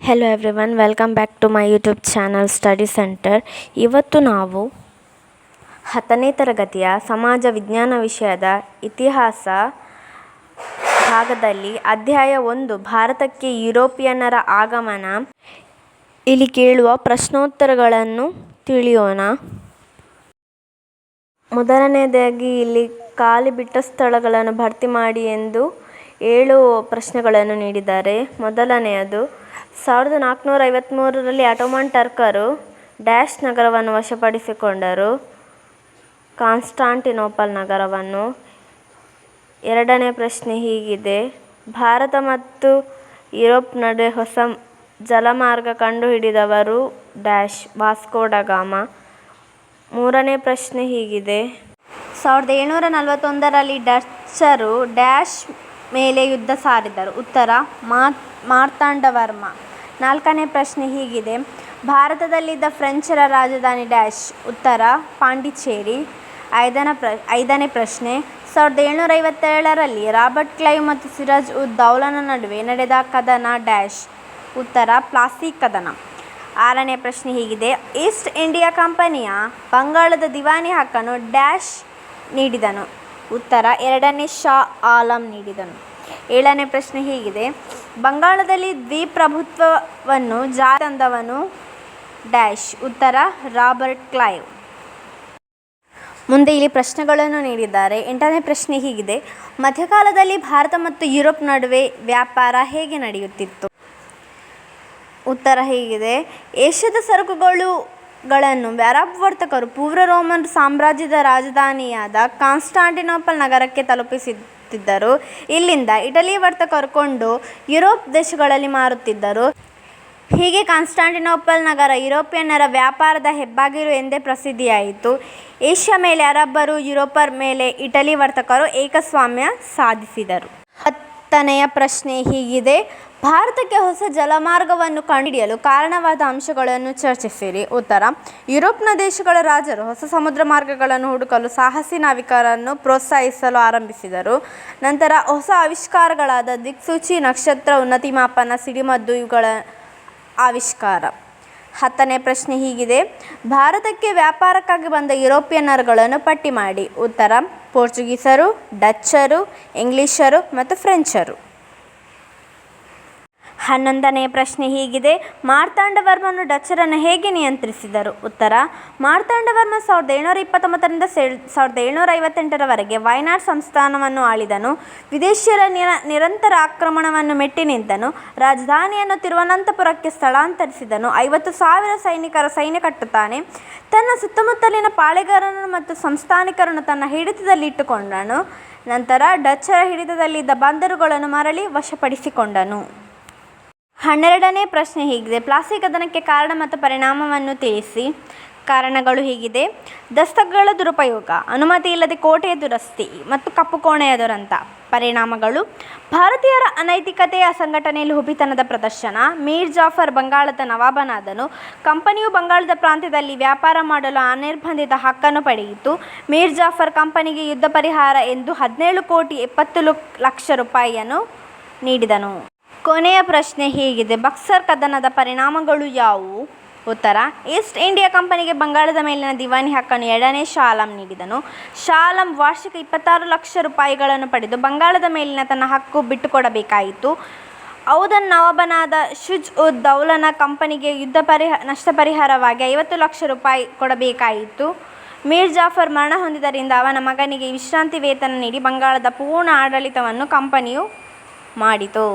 Hello everyone, welcome back to my YouTube channel study centre. ಇವತ್ತು ನಾವು 10ನೇ ತರಗತಿಯ ಸಮಾಜ ವಿಜ್ಞಾನ ವಿಷಯದ ಇತಿಹಾಸ ಭಾಗದಲ್ಲಿ ಅಧ್ಯಾಯ 1 ಭಾರತಕ್ಕೆ ಯುರೋಪಿಯನ್ನರ ಆಗಮನ, ಇಲ್ಲಿ ಕೇಳುವ ಪ್ರಶ್ನೋತ್ತರಗಳನ್ನು ತಿಳಿಯೋಣ. ಮೊದಲನೆಯದಾಗಿ ಇಲ್ಲಿ ಖಾಲಿ ಬಿಟ್ಟ ಸ್ಥಳಗಳನ್ನು ಭರ್ತಿ ಮಾಡಿ ಎಂದು 7 ಪ್ರಶ್ನೆಗಳನ್ನು ನೀಡಿದ್ದಾರೆ. ಮೊದಲನೆಯದು, 1453ರಲ್ಲಿ ಆಟೋಮನ್ ಟರ್ಕರು ಡ್ಯಾಶ್ ನಗರವನ್ನು ವಶಪಡಿಸಿಕೊಂಡರು. ಕಾನ್ಸ್ಟಾಂಟಿನೋಪಲ್ ನಗರವನ್ನು. ಎರಡನೇ ಪ್ರಶ್ನೆ ಹೀಗಿದೆ: ಭಾರತ ಮತ್ತು ಯುರೋಪ್ ನಡುವೆ ಹೊಸ ಜಲಮಾರ್ಗ ಕಂಡುಹಿಡಿದವರು ಡ್ಯಾಶ್ ವಾಸ್ಕೋ ಡ ಗಾಮ. ಮೂರನೇ ಪ್ರಶ್ನೆ ಹೀಗಿದೆ: 1741ರಲ್ಲಿ ಡಚ್ಚರು ಡ್ಯಾಶ್ ಮೇಲೆ ಯುದ್ಧ ಸಾರಿದರು. ಉತ್ತರ ಮಾರ್ತಾಂಡವರ್ಮ. ನಾಲ್ಕನೇ ಪ್ರಶ್ನೆ ಹೀಗಿದೆ: ಭಾರತದಲ್ಲಿದ್ದ ಫ್ರೆಂಚರ ರಾಜಧಾನಿ ಡ್ಯಾಶ್. ಉತ್ತರ ಪಾಂಡಿಚೇರಿ. ಐದನೇ ಪ್ರಶ್ನೆ: 1757ರಲ್ಲಿ ರಾಬರ್ಟ್ ಕ್ಲೈವ್ ಮತ್ತು ಸಿರಾಜ್ ಉದ್ ದೌಲನ ನಡುವೆ ನಡೆದ ಕದನ ಡ್ಯಾಶ್. ಉತ್ತರ ಪ್ಲಾಸಿ ಕದನ. ಆರನೇ ಪ್ರಶ್ನೆ ಹೀಗಿದೆ: ಈಸ್ಟ್ ಇಂಡಿಯಾ ಕಂಪನಿಯ ಬಂಗಾಳದ ದಿವಾನಿ ಹಕ್ಕನ್ನು ಡ್ಯಾಶ್ ನೀಡಿದನು. ಉತ್ತರ ಎರಡನೇ ಶಾ ಆಲಂ ನೀಡಿದನು. ಏಳನೇ ಪ್ರಶ್ನೆ ಹೀಗಿದೆ: ಬಂಗಾಳದಲ್ಲಿ ದ್ವಿಪ್ರಭುತ್ವವನ್ನು ಜಾರಿಗೆ ತಂದವನು ಡ್ಯಾಶ್. ಉತ್ತರ ರಾಬರ್ಟ್ ಕ್ಲೈವ್. ಮುಂದೆ ಇಲ್ಲಿ ಪ್ರಶ್ನೆಗಳನ್ನು ನೀಡಿದ್ದಾರೆ. ಎಂಟನೇ ಪ್ರಶ್ನೆ ಹೀಗಿದೆ: ಮಧ್ಯಕಾಲದಲ್ಲಿ ಭಾರತ ಮತ್ತು ಯುರೋಪ್ ನಡುವೆ ವ್ಯಾಪಾರ ಹೇಗೆ ನಡೆಯುತ್ತಿತ್ತು? ಉತ್ತರ ಹೀಗಿದೆ: ಏಷ್ಯಾದ ಸರಕುಗಳನ್ನು ಅರಬ್ ವರ್ತಕರು ಪೂರ್ವ ರೋಮನ್ ಸಾಮ್ರಾಜ್ಯದ ರಾಜಧಾನಿಯಾದ ಕಾನ್ಸ್ಟಾಂಟಿನೋಪಲ್ ನಗರಕ್ಕೆ ತಲುಪಿಸುತ್ತಿದ್ದರು. ಇಲ್ಲಿಂದ ಇಟಲಿ ವರ್ತಕರು ಕೊಂಡು ಯುರೋಪ್ ದೇಶಗಳಲ್ಲಿ ಮಾರುತ್ತಿದ್ದರು. ಹೀಗೆ ಕಾನ್ಸ್ಟಾಂಟಿನೋಪಲ್ ನಗರ ಯುರೋಪಿಯನ್ನರ ವ್ಯಾಪಾರದ ಹೆಬ್ಬಾಗಿಲು ಎಂದೇ ಪ್ರಸಿದ್ಧಿಯಾಯಿತು. ಏಷ್ಯಾ ಮೇಲೆ ಅರಬ್ಬರು, ಯುರೋಪರ ಮೇಲೆ ಇಟಲಿ ವರ್ತಕರು ಏಕಸ್ವಾಮ್ಯ ಸಾಧಿಸಿದರು. 10ನೆಯ ಪ್ರಶ್ನೆ ಹೀಗಿದೆ: ಭಾರತಕ್ಕೆ ಹೊಸ ಜಲಮಾರ್ಗವನ್ನು ಕಂಡುಹಿಡಿಯಲು ಕಾರಣವಾದ ಅಂಶಗಳನ್ನು ಚರ್ಚಿಸಿರಿ. ಉತ್ತರ: ಯುರೋಪ್ನ ದೇಶಗಳ ರಾಜರು ಹೊಸ ಸಮುದ್ರ ಮಾರ್ಗಗಳನ್ನು ಹುಡುಕಲು ಸಾಹಸಿ ನಾವಿಕರನ್ನು ಪ್ರೋತ್ಸಾಹಿಸಲು ಆರಂಭಿಸಿದರು. ನಂತರ ಹೊಸ ಆವಿಷ್ಕಾರಗಳಾದ ದಿಕ್ಸೂಚಿ, ನಕ್ಷತ್ರ, ಉನ್ನತಿಮಾಪನ, ಸಿಡಿಮದ್ದು ಇವುಗಳ ಆವಿಷ್ಕಾರ. 10ನೇ ಪ್ರಶ್ನೆ ಹೀಗಿದೆ: ಭಾರತಕ್ಕೆ ವ್ಯಾಪಾರಕ್ಕಾಗಿ ಬಂದ ಯುರೋಪಿಯನ್ನರುಗಳನ್ನು ಪಟ್ಟಿ ಮಾಡಿ. ಉತ್ತರ: ಪೋರ್ಚುಗೀಸರು, ಡಚ್ಚರು, ಇಂಗ್ಲಿಷರು ಮತ್ತು ಫ್ರೆಂಚರು. 11ನೇ ಪ್ರಶ್ನೆ ಹೀಗಿದೆ: ಮಾರ್ತಾಂಡವರ್ಮನು ಡಚ್ಚರನ್ನು ಹೇಗೆ ನಿಯಂತ್ರಿಸಿದರು? ಉತ್ತರ: ಮಾರ್ತಾಂಡವರ್ಮ 1729ರಿಂದ 1758ರವರೆಗೆ ವಯನಾಡ್ ಸಂಸ್ಥಾನವನ್ನು ಆಳಿದನು. ವಿದೇಶಿಯರ ನಿರಂತರ ಆಕ್ರಮಣವನ್ನು ಮೆಟ್ಟಿ ನಿಂತನು. ರಾಜಧಾನಿಯನ್ನು ತಿರುವನಂತಪುರಕ್ಕೆ ಸ್ಥಳಾಂತರಿಸಿದನು. 50,000 ಸೈನಿಕರ ಸೈನ್ಯ ಕಟ್ಟುತ್ತಾನೆ. ತನ್ನ ಸುತ್ತಮುತ್ತಲಿನ ಪಾಳೆಗಾರರನ್ನು ಮತ್ತು ಸಂಸ್ಥಾನಿಕರನ್ನು ತನ್ನ ಹಿಡಿತದಲ್ಲಿಟ್ಟುಕೊಂಡನು. ನಂತರ ಡಚ್ಚರ ಹಿಡಿತದಲ್ಲಿದ್ದ ಬಂದರುಗಳನ್ನು ಮರಳಿ ವಶಪಡಿಸಿಕೊಂಡನು. 12ನೇ ಪ್ರಶ್ನೆ ಹೀಗಿದೆ: ಪ್ಲಾಸಿ ಕದನಕ್ಕೆ ಕಾರಣ ಮತ್ತು ಪರಿಣಾಮವನ್ನು ತಿಳಿಸಿ. ಕಾರಣಗಳು ಹೀಗಿದೆ: ದಸ್ತಕಗಳ ದುರುಪಯೋಗ, ಅನುಮತಿ ಇಲ್ಲದೆ ಕೋಟೆಯ ದುರಸ್ತಿ ಮತ್ತು ಕಪ್ಪು ಕೋಣೆಯ ದುರಂತ. ಪರಿಣಾಮಗಳು: ಭಾರತೀಯರ ಅನೈತಿಕತೆಯ ಸಂಘಟನೆಯಲ್ಲಿ ಹುಬಿತನದ ಪ್ರದರ್ಶನ. ಮೀರ್ ಜಾಫರ್ ಬಂಗಾಳದ ನವಾಬನಾದನು. ಕಂಪನಿಯು ಬಂಗಾಳದ ಪ್ರಾಂತ್ಯದಲ್ಲಿ ವ್ಯಾಪಾರ ಮಾಡಲು ಅನಿರ್ಬಂಧಿತ ಹಕ್ಕನ್ನು ಪಡೆಯಿತು. ಮೀರ್ ಜಾಫರ್ ಕಂಪನಿಗೆ ಯುದ್ಧ ಪರಿಹಾರ ಎಂದು 17,70,00,000 ರೂಪಾಯಿಯನ್ನು ನೀಡಿದನು. ಕೊನೆಯ ಪ್ರಶ್ನೆ ಹೀಗಿದೆ: ಬಕ್ಸರ್ ಕದನದ ಪರಿಣಾಮಗಳು ಯಾವುವು? ಉತ್ತರ: ಈಸ್ಟ್ ಇಂಡಿಯಾ ಕಂಪನಿಗೆ ಬಂಗಾಳದ ಮೇಲಿನ ದಿವಾನಿ ಹಕ್ಕನ್ನು ಎರಡನೇ ಶಾ ಆಲಂ ನೀಡಿದನು. ಶಾ ಆಲಂ ವಾರ್ಷಿಕ 26 ಲಕ್ಷ ರೂಪಾಯಿಗಳನ್ನು ಪಡೆದು ಬಂಗಾಳದ ಮೇಲಿನ ತನ್ನ ಹಕ್ಕು ಬಿಟ್ಟುಕೊಡಬೇಕಾಯಿತು. ಔಧನ ನವಾಬನಾದ ಶುಜ್ ಉದ್ ದೌಲನ ಕಂಪನಿಗೆ ನಷ್ಟ ಪರಿಹಾರವಾಗಿ 50 ಲಕ್ಷ ರೂಪಾಯಿ ಕೊಡಬೇಕಾಯಿತು. ಮೀರ್ ಜಾಫರ್ ಮರಣ ಹೊಂದಿದ್ದರಿಂದ ಅವನ ಮಗನಿಗೆ ವಿಶ್ರಾಂತಿ ವೇತನ ನೀಡಿ ಬಂಗಾಳದ ಪೂರ್ಣ ಆಡಳಿತವನ್ನು ಕಂಪನಿಯು ಮಾಡಿತು.